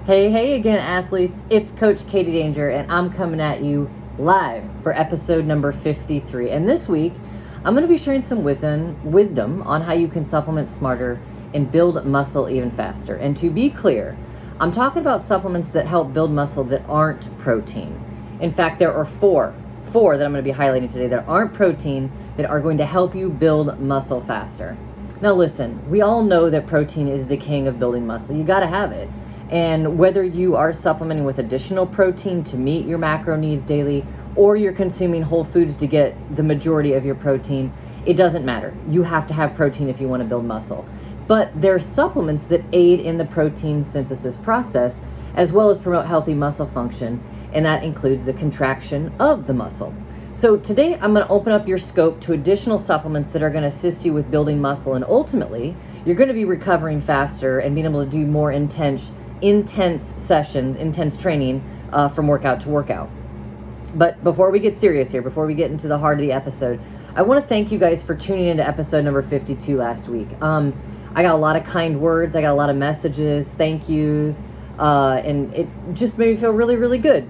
Hey again, athletes. It's Coach Katie Danger, and I'm coming at you live for episode number 53. And this week, I'm going to be sharing some wisdom on how you can supplement smarter and build muscle even faster. And to be clear, I'm talking about supplements that help build muscle that aren't protein. In fact, there are four that I'm going to be highlighting today that aren't protein that are going to help you build muscle faster. Now listen, we all know that protein is the king of building muscle. You got to have it. And whether you are supplementing with additional protein to meet your macro needs daily, or you're consuming whole foods to get the majority of your protein, it doesn't matter. You have to have protein if you want to build muscle. But there are supplements that aid in the protein synthesis process, as well as promote healthy muscle function, and that includes the contraction of the muscle. So today I'm going to open up your scope to additional supplements that are going to assist you with building muscle, and ultimately you're going to be recovering faster and being able to do more intense sessions, intense training from workout to workout. But before we get serious here, before we get into the heart of the episode, I want to thank you guys for tuning into episode number 52 last week. I got a lot of kind words. I got a lot of messages, thank yous, and it just made me feel really, really good.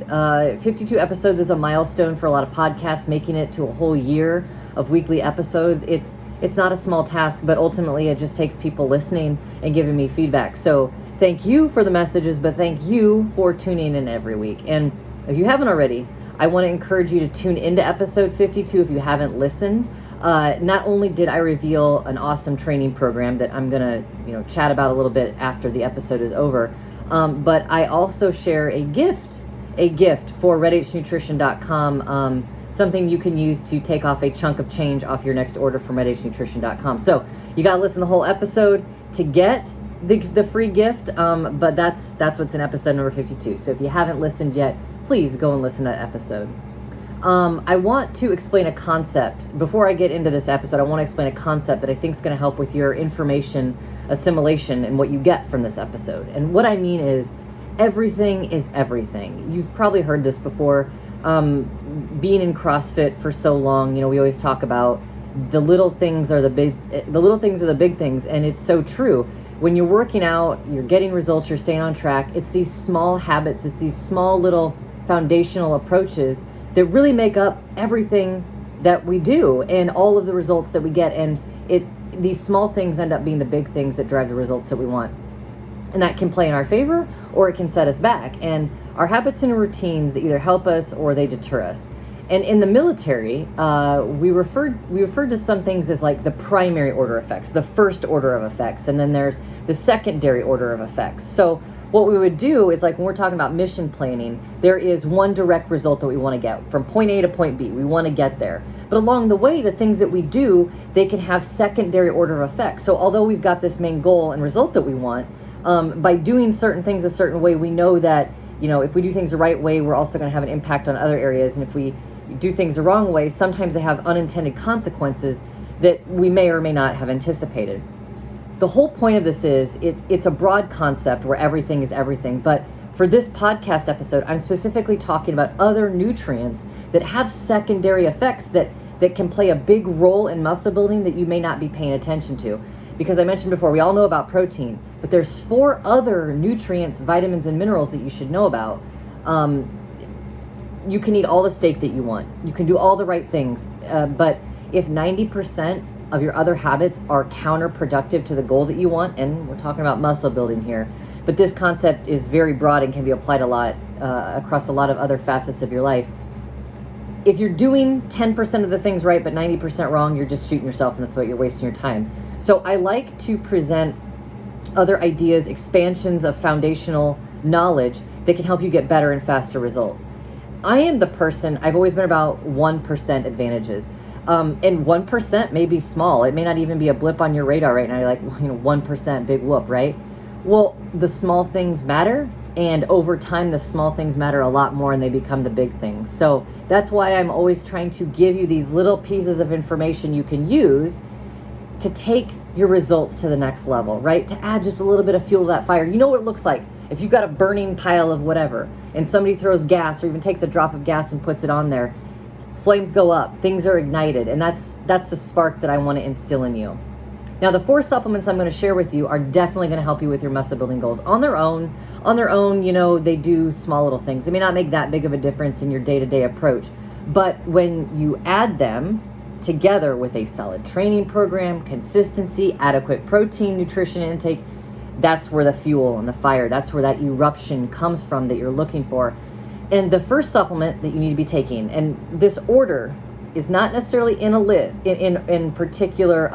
52 episodes is a milestone for a lot of podcasts, making it to a whole year of weekly episodes. It's not a small task, but ultimately it just takes people listening and giving me feedback. So thank you for the messages, but thank you for tuning in every week. And if you haven't already, I want to encourage you to tune into episode 52 if you haven't listened. Not only did I reveal an awesome training program that I'm going to chat about a little bit after the episode is over, but I also share a gift for redhnutrition.com, something you can use to take off a chunk of change off your next order from redhnutrition.com. So you got to listen to the whole episode to get the free gift, but that's what's in episode number 52. So if you haven't listened yet, please go and listen to that episode. I want to explain a concept. Before I get into this episode, I want to explain a concept that I think is going to help with your information assimilation and what you get from this episode. And what I mean is, everything is everything. You've probably heard this before. Being in CrossFit for so long, we always talk about the little things are the big things, and it's so true. When you're working out, you're getting results, you're staying on track, it's these small habits, it's these small little foundational approaches that really make up everything that we do and all of the results that we get. And these small things end up being the big things that drive the results that we want. And that can play in our favor or it can set us back. And our habits and routines, they either help us or they deter us. And in the military, we referred to some things as like the primary order effects, the first order of effects, and then there's the secondary order of effects. So what we would do is, like when we're talking about mission planning, there is one direct result that we want to get from point A to point B. We want to get there. But along the way, the things that we do, they can have secondary order of effects. So although we've got this main goal and result that we want, by doing certain things a certain way, we know that, if we do things the right way, we're also going to have an impact on other areas. And if we do things the wrong way, sometimes they have unintended consequences that we may or may not have anticipated. The whole point of this is it's a broad concept where everything is everything, but for this podcast episode, I'm specifically talking about other nutrients that have secondary effects that can play a big role in muscle building that you may not be paying attention to. Because I mentioned before, we all know about protein, but there's 4 other nutrients, vitamins, and minerals that you should know about. You can eat all the steak that you want. You can do all the right things. But if 90% of your other habits are counterproductive to the goal that you want, and we're talking about muscle building here, but this concept is very broad and can be applied a lot across a lot of other facets of your life. If you're doing 10% of the things right, but 90% wrong, you're just shooting yourself in the foot. You're wasting your time. So I like to present other ideas, expansions of foundational knowledge that can help you get better and faster results. I am the person, I've always been about 1% advantages. And 1% may be small. It may not even be a blip on your radar right now. You're like, 1%, big whoop, right? Well, the small things matter. And over time, the small things matter a lot more and they become the big things. So that's why I'm always trying to give you these little pieces of information you can use to take your results to the next level, right? To add just a little bit of fuel to that fire. You know what it looks like. If you've got a burning pile of whatever and somebody throws gas or even takes a drop of gas and puts it on there, flames go up, things are ignited, and that's the spark that I want to instill in you. Now, the 4 supplements I'm going to share with you are definitely going to help you with your muscle building goals. On their own, they do small little things. They may not make that big of a difference in your day-to-day approach, but when you add them together with a solid training program, consistency, adequate protein, nutrition intake, that's where the fuel and the fire, that's where that eruption comes from that you're looking for. And the first supplement that you need to be taking, and this order is not necessarily in a list, in particular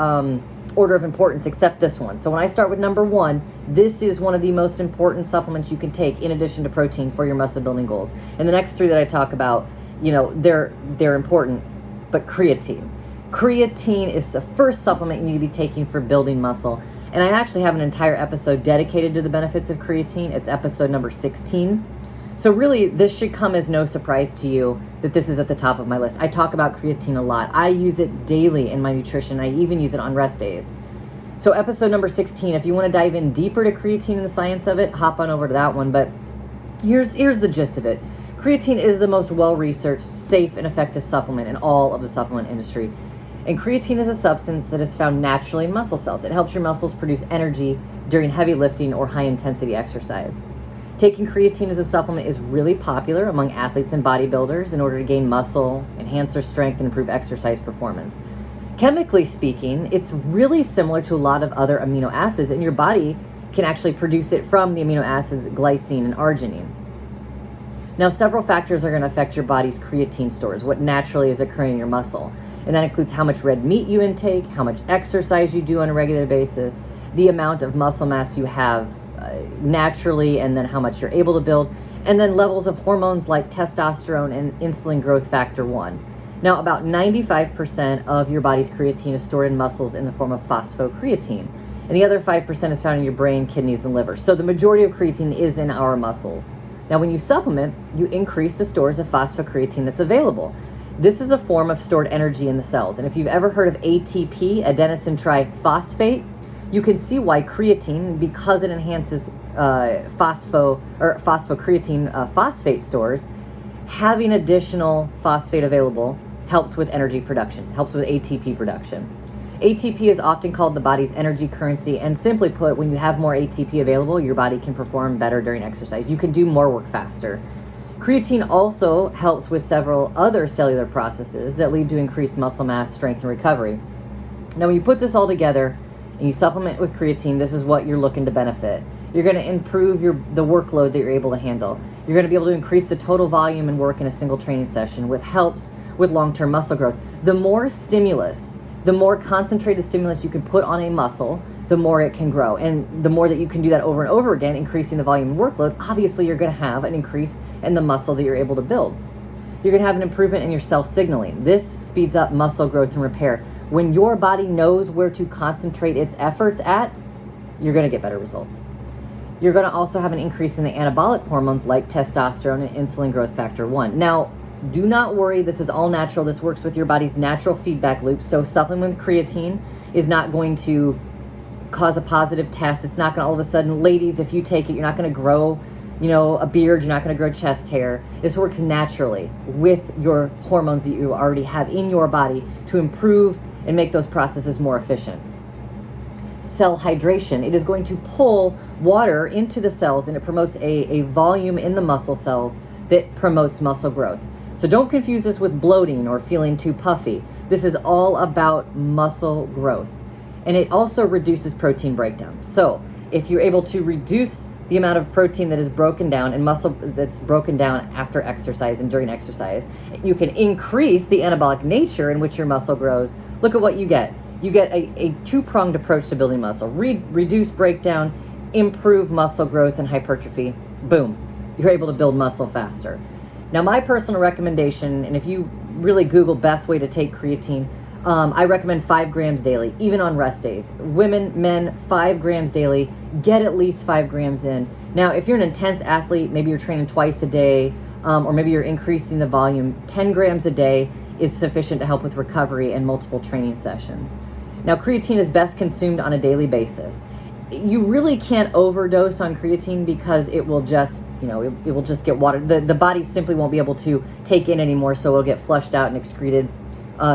order of importance, except this one. So when I start with number 1, this is one of the most important supplements you can take in addition to protein for your muscle building goals. And the next 3 that I talk about, they're important, but Creatine is the first supplement you need to be taking for building muscle. And I actually have an entire episode dedicated to the benefits of creatine. It's episode number 16. So really, this should come as no surprise to you that this is at the top of my list. I talk about creatine a lot. I use it daily in my nutrition. I even use it on rest days. So episode number 16, if you want to dive in deeper to creatine and the science of it, hop on over to that one. But here's the gist of it. Creatine is the most well-researched, safe, and effective supplement in all of the supplement industry. And creatine is a substance that is found naturally in muscle cells. It helps your muscles produce energy during heavy lifting or high-intensity exercise. Taking creatine as a supplement is really popular among athletes and bodybuilders in order to gain muscle, enhance their strength, and improve exercise performance. Chemically speaking, it's really similar to a lot of other amino acids, and your body can actually produce it from the amino acids glycine and arginine. Now, several factors are going to affect your body's creatine stores, what naturally is occurring in your muscle. And that includes how much red meat you intake, how much exercise you do on a regular basis, the amount of muscle mass you have naturally, and then how much you're able to build, and then levels of hormones like testosterone and insulin growth factor 1. Now, about 95% of your body's creatine is stored in muscles in the form of phosphocreatine, and the other 5% is found in your brain, kidneys, and liver. So the majority of creatine is in our muscles. Now, when you supplement, you increase the stores of phosphocreatine that's available. This is a form of stored energy in the cells, and if you've ever heard of ATP, adenosine triphosphate, you can see why creatine, because it enhances phosphocreatine phosphate stores, having additional phosphate available helps with energy production, helps with ATP production. ATP is often called the body's energy currency, and simply put, when you have more ATP available, your body can perform better during exercise. You can do more work faster. Creatine also helps with several other cellular processes that lead to increased muscle mass, strength, and recovery. Now, when you put this all together, and you supplement with creatine, this is what you're looking to benefit. You're going to improve the workload that you're able to handle. You're going to be able to increase the total volume and work in a single training session, with helps with long-term muscle growth. The more stimulus, the more concentrated stimulus you can put on a muscle, the more it can grow. And the more that you can do that over and over again, increasing the volume and workload, obviously you're going to have an increase in the muscle that you're able to build. You're going to have an improvement in your cell signaling. This speeds up muscle growth and repair. When your body knows where to concentrate its efforts at, you're going to get better results. You're going to also have an increase in the anabolic hormones like testosterone and insulin growth factor 1. Now, do not worry. This is all natural. This works with your body's natural feedback loop. So supplement with creatine is not going to cause a positive test. It's not going to all of a sudden, ladies, if you take it, you're not going to grow, a beard. You're not going to grow chest hair. This works naturally with your hormones that you already have in your body to improve and make those processes more efficient. Cell hydration. It is going to pull water into the cells, and it promotes a volume in the muscle cells that promotes muscle growth. So don't confuse this with bloating or feeling too puffy. This is all about muscle growth. And it also reduces protein breakdown. So if you're able to reduce the amount of protein that is broken down and muscle that's broken down after exercise and during exercise, you can increase the anabolic nature in which your muscle grows. Look at what you get. You get a two-pronged approach to building muscle. Reduce breakdown, improve muscle growth and hypertrophy. Boom. You're able to build muscle faster. Now, my personal recommendation, and if you really Google best way to take creatine, I recommend 5 grams daily, even on rest days. Women, men, 5 grams daily. Get at least 5 grams in. Now, if you're an intense athlete, maybe you're training twice a day, or maybe you're increasing the volume, 10 grams a day is sufficient to help with recovery and multiple training sessions. Now, creatine is best consumed on a daily basis. You really can't overdose on creatine because it will just, it will just get watered. The body simply won't be able to take in anymore, so it'll get flushed out and excreted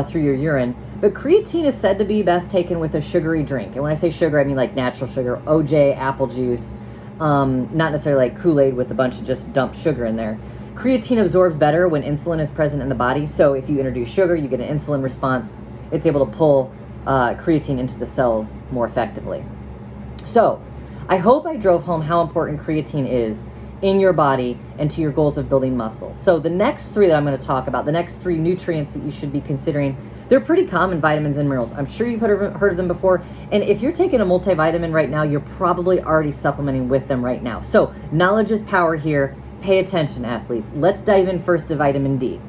through your urine. But creatine is said to be best taken with a sugary drink. And when I say sugar, I mean like natural sugar, OJ, apple juice, not necessarily like Kool-Aid with a bunch of just dumped sugar in there. Creatine absorbs better when insulin is present in the body. So if you introduce sugar, you get an insulin response. It's able to pull creatine into the cells more effectively. So I hope I drove home how important creatine is in your body and to your goals of building muscle. So the next three that I'm going to talk about, the next three nutrients that you should be considering, they're pretty common vitamins and minerals. I'm sure you've heard of them before. And if you're taking a multivitamin right now, you're probably already supplementing with them right now. So knowledge is power here. Pay attention, athletes. Let's dive in first to vitamin D.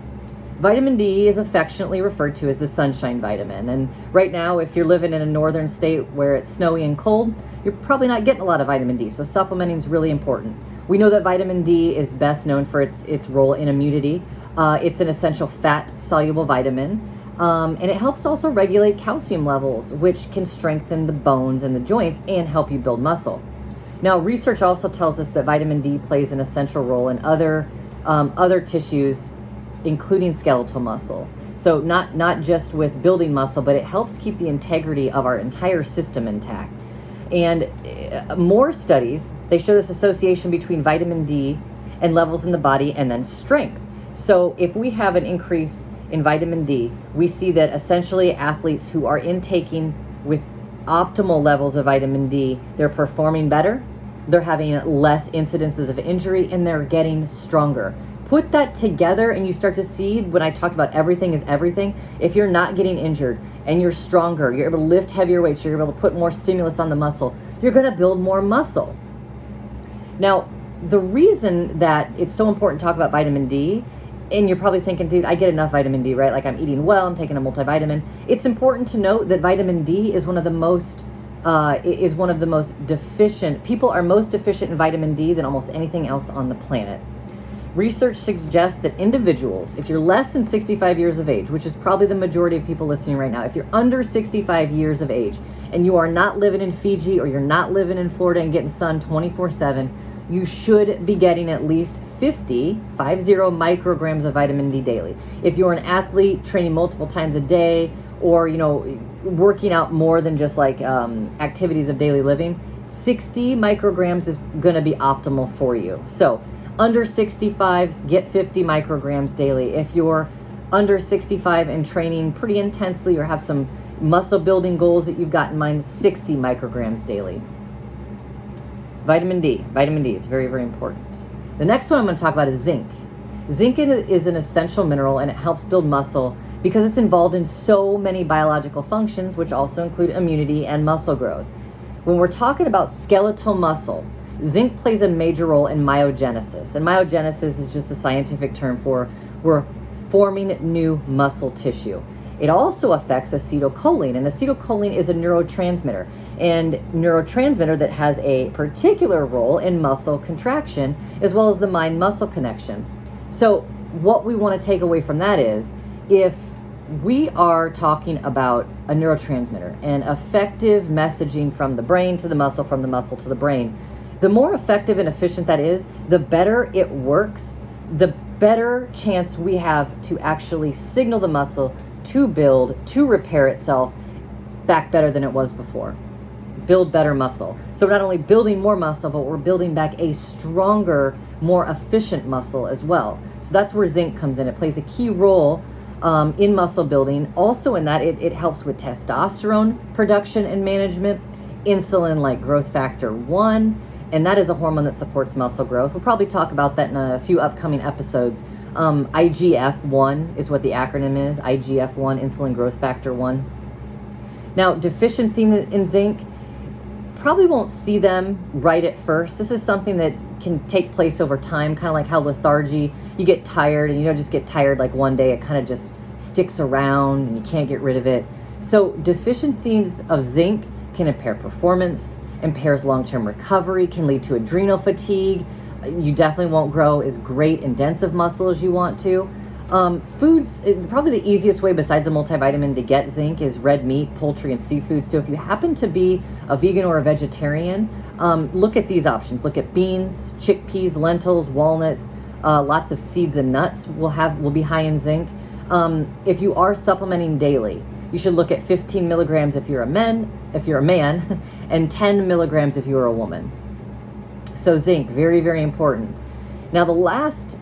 Vitamin D is affectionately referred to as the sunshine vitamin. And right now, if you're living in a northern state where it's snowy and cold, you're probably not getting a lot of vitamin D. So supplementing is really important. We know that vitamin D is best known for its role in immunity. It's an essential fat-soluble vitamin. And it helps also regulate calcium levels, which can strengthen the bones and the joints and help you build muscle. Now, research also tells us that vitamin D plays an essential role in other tissues, including skeletal muscle. So not just with building muscle, but it helps keep the integrity of our entire system intact. And more studies, they show this association between vitamin D and levels in the body and then strength. So if we have an increase in vitamin D, we see that essentially athletes who are intaking with optimal levels of vitamin D, they're performing better, they're having less incidences of injury, and they're getting stronger. Put that together and you start to see, when I talked about everything is everything, if you're not getting injured and you're stronger, you're able to lift heavier weights, you're able to put more stimulus on the muscle, you're going to build more muscle. Now, the reason that it's so important to talk about vitamin D, and you're probably thinking, dude, I get enough vitamin D, right? Like I'm eating well, I'm taking a multivitamin. It's important to note that vitamin D is one of the most deficient. People are most deficient in vitamin D than almost anything else on the planet. Research suggests that individuals, if you're less than 65 years of age, which is probably the majority of people listening right now, if you're under 65 years of age and you are not living in Fiji or you're not living in Florida and getting sun 24/7, you should be getting at least 50 micrograms of vitamin D daily. If you're an athlete training multiple times a day or, working out more than just like activities of daily living, 60 micrograms is going to be optimal for you. So under 65, get 50 micrograms daily. If you're under 65 and training pretty intensely or have some muscle building goals that you've got in mind, 60 micrograms daily. Vitamin D is very, very important. The next one I'm going to talk about is zinc. Zinc is an essential mineral and it helps build muscle because it's involved in so many biological functions, which also include immunity and muscle growth. When we're talking about skeletal muscle, zinc plays a major role in myogenesis. And myogenesis is just a scientific term for we're forming new muscle tissue. It also affects acetylcholine, and acetylcholine is a neurotransmitter, that has a particular role in muscle contraction as well as the mind-muscle connection. So what we want to take away from that is, if we are talking about a neurotransmitter and effective messaging from the brain to the muscle, from the muscle to the brain, the more effective and efficient that is, the better it works, the better chance we have to actually signal the muscle to build, to repair itself back better than it was before. Build better muscle. So we're not only building more muscle, but we're building back a stronger, more efficient muscle as well. So that's where zinc comes in. It plays a key role in muscle building. Also in that, it helps with testosterone production and management, insulin like growth factor 1, and that is a hormone that supports muscle growth. We'll probably talk about that in a few upcoming episodes. IGF-1 is what the acronym is, IGF-1, insulin growth factor 1. Now, deficiency in zinc, probably won't see them right at first. This is something that can take place over time, kind of like how lethargy, you get tired and you don't just get tired like one day, it kind of just sticks around and you can't get rid of it. So deficiencies of zinc can impair performance, impairs long-term recovery, can lead to adrenal fatigue. You definitely won't grow as great and dense of muscle as you want to. Foods, probably the easiest way besides a multivitamin to get zinc is red meat, poultry, and seafood. So if you happen to be a vegan or a vegetarian, look at these options. Look at beans, chickpeas, lentils, walnuts, lots of seeds and nuts will be high in zinc. If you are supplementing daily, you should look at 15 milligrams if you're a man, and 10 milligrams if you're a woman. So zinc, very, very important. Now, the last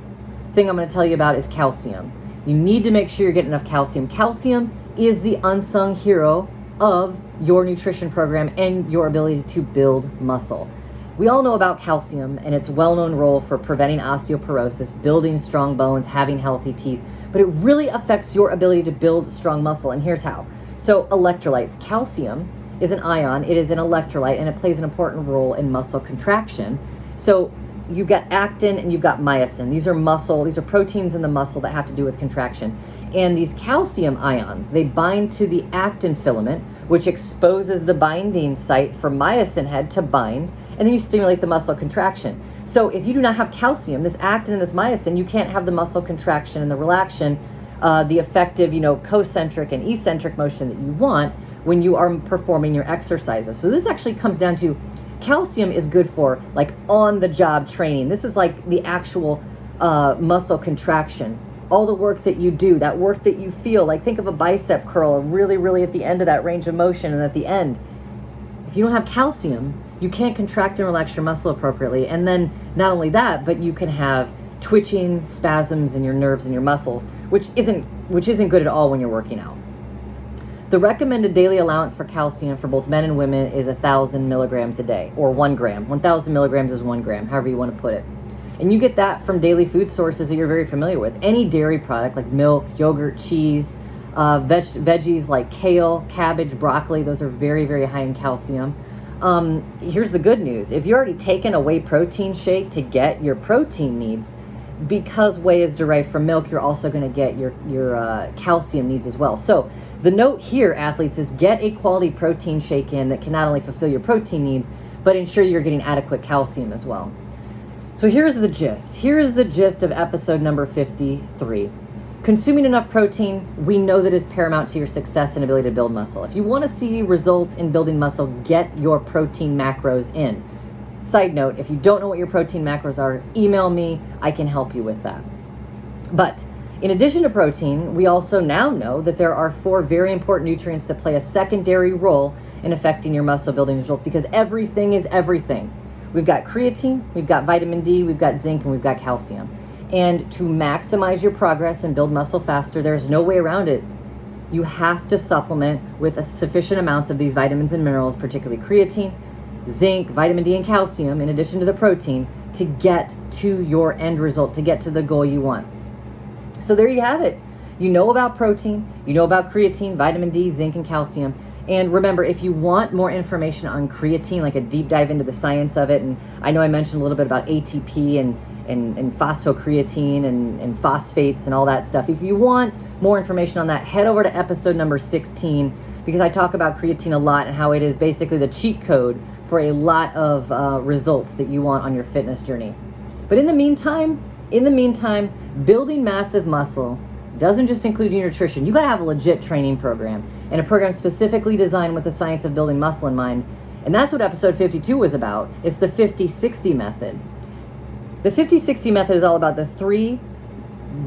thing I'm going to tell you about is calcium. You need to make sure you're getting enough calcium. Calcium is the unsung hero of your nutrition program and your ability to build muscle. We all know about calcium and its well-known role for preventing osteoporosis, building strong bones, having healthy teeth, but it really affects your ability to build strong muscle, and here's how. So electrolytes. Calcium is an ion, it is an electrolyte, and it plays an important role in muscle contraction. So you've got actin and you've got myosin. These are proteins in the muscle that have to do with contraction. And these calcium ions, they bind to the actin filament, which exposes the binding site for myosin head to bind, and then you stimulate the muscle contraction. So if you do not have calcium, this actin and this myosin, you can't have the muscle contraction and the relaxation, the effective, concentric and eccentric motion that you want when you are performing your exercises. So this actually comes down to calcium is good for like on-the-job training. This is like the actual muscle contraction. All the work that you do, that work that you feel, like think of a bicep curl really, really at the end of that range of motion, and at the end, if you don't have calcium, you can't contract and relax your muscle appropriately. And then not only that, but you can have twitching, spasms in your nerves and your muscles, which isn't good at all when you're working out. The recommended daily allowance for calcium for both men and women is 1,000 milligrams a day, or 1 gram. 1,000 milligrams is 1 gram, however you want to put it. And you get that from daily food sources that you're very familiar with. Any dairy product like milk, yogurt, cheese, veggies like kale, cabbage, broccoli, those are very, very high in calcium. Here's the good news. If you're already taking a whey protein shake to get your protein needs, because whey is derived from milk, you're also going to get your calcium needs as well. So the note here, athletes, is get a quality protein shake in that can not only fulfill your protein needs, but ensure you're getting adequate calcium as well. So here's the gist. Here is the gist of episode number 53. Consuming enough protein, we know that is paramount to your success and ability to build muscle. If you want to see results in building muscle, get your protein macros in. Side note, if you don't know what your protein macros are, email me. I can help you with that. But in addition to protein, we also now know that there are 4 very important nutrients that play a secondary role in affecting your muscle building results, because everything is everything. We've got creatine, we've got vitamin D, we've got zinc, and we've got calcium. And to maximize your progress and build muscle faster, there's no way around it. You have to supplement with a sufficient amounts of these vitamins and minerals, particularly creatine, zinc, vitamin D, and calcium, in addition to the protein, to get to your end result, to get to the goal you want. So there you have it. You know about protein, you know about creatine, vitamin D, zinc, and calcium. And remember, if you want more information on creatine, like a deep dive into the science of it, and I know I mentioned a little bit about ATP and phosphocreatine and phosphates and all that stuff. If you want more information on that, head over to episode number 16, because I talk about creatine a lot and how it is basically the cheat code for a lot of results that you want on your fitness journey. But in the meantime, building massive muscle doesn't just include your nutrition. You got to have a legit training program, and a program specifically designed with the science of building muscle in mind. And that's what episode 52 was about. It's the 50-60 method. The 50-60 method is all about the 3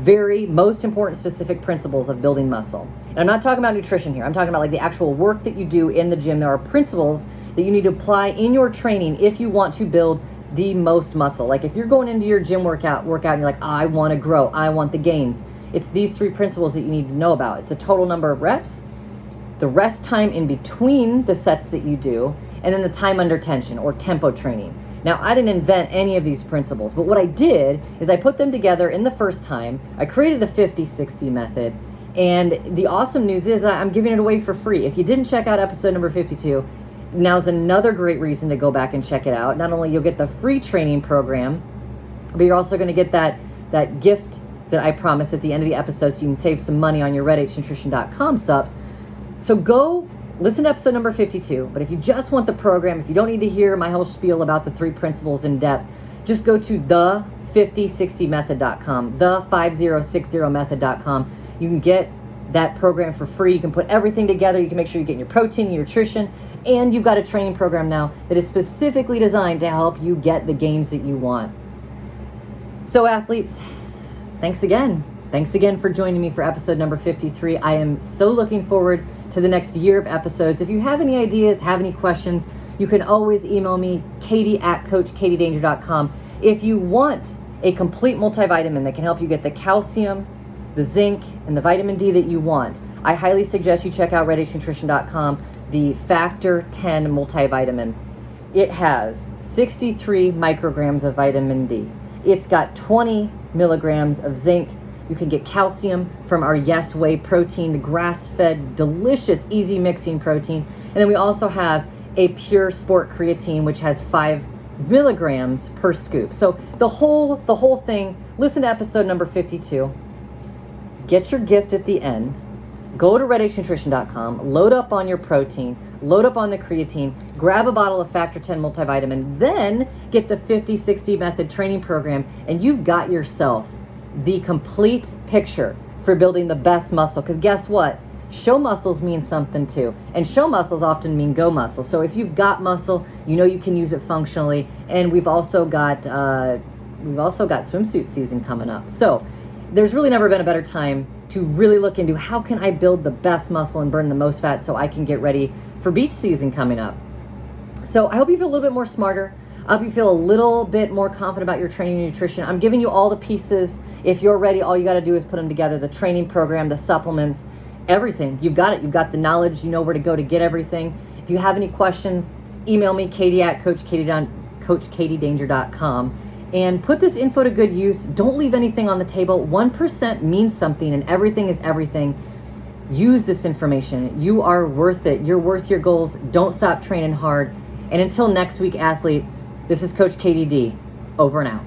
very most important specific principles of building muscle. And I'm not talking about nutrition here. I'm talking about like the actual work that you do in the gym. There are principles that you need to apply in your training if you want to build the most muscle. Like if you're going into your gym workout and you're like, I want to grow, I want the gains. It's these 3 principles that you need to know about. It's the total number of reps, the rest time in between the sets that you do, and then the time under tension or tempo training. Now, I didn't invent any of these principles, but what I did is I put them together in the first time. I created the 50-60 method, and the awesome news is I'm giving it away for free. If you didn't check out episode number 52, now's another great reason to go back and check it out. Not only you'll get the free training program, but you're also going to get that gift that I promised at the end of the episode, so you can save some money on your redhnutrition.com subs. So go listen to episode number 52. But if you just want the program, if you don't need to hear my whole spiel about the 3 principles in depth, just go to the5060method.com, the5060method.com. You can get that program for free. You can put everything together. You can make sure you're getting your protein, your nutrition, and you've got a training program now that is specifically designed to help you get the gains that you want. So athletes, thanks again. Thanks again for joining me for episode number 53. I am so looking forward to the next year of episodes. If you have any ideas, have any questions, you can always email me, katie@coachkatiedanger.com. If you want a complete multivitamin that can help you get the calcium, the zinc, and the vitamin D that you want, I highly suggest you check out reddichnutrition.com, the Factor 10 multivitamin. It has 63 micrograms of vitamin D. It's got 20 milligrams of zinc. You can get calcium from our Yes Whey protein, the grass-fed, delicious, easy mixing protein. And then we also have a pure sport creatine, which has 5 milligrams per scoop. So the whole thing, listen to episode number 52. Get your gift at the end. Go to reddichnutrition.com, load up on your protein, load up on the creatine, grab a bottle of Factor 10 multivitamin, then get the 50-60 method training program, and you've got yourself the complete picture for building the best muscle. Because guess what? Show muscles mean something too. And show muscles often mean go muscle. So if you've got muscle, you know you can use it functionally. And we've also got swimsuit season coming up. So there's really never been a better time to really look into how can I build the best muscle and burn the most fat so I can get ready for beach season coming up. So I hope you feel a little bit more smarter. I hope you feel a little bit more confident about your training and nutrition. I'm giving you all the pieces. If you're ready, all you got to do is put them together. The training program, the supplements, everything. You've got it. You've got the knowledge. You know where to go to get everything. If you have any questions, email me, katie@coachkatiedanger.com. And put this info to good use. Don't leave anything on the table. 1% means something, and everything is everything. Use this information. You are worth it. You're worth your goals. Don't stop training hard. And until next week, athletes, this is Coach Katie D. Over and out.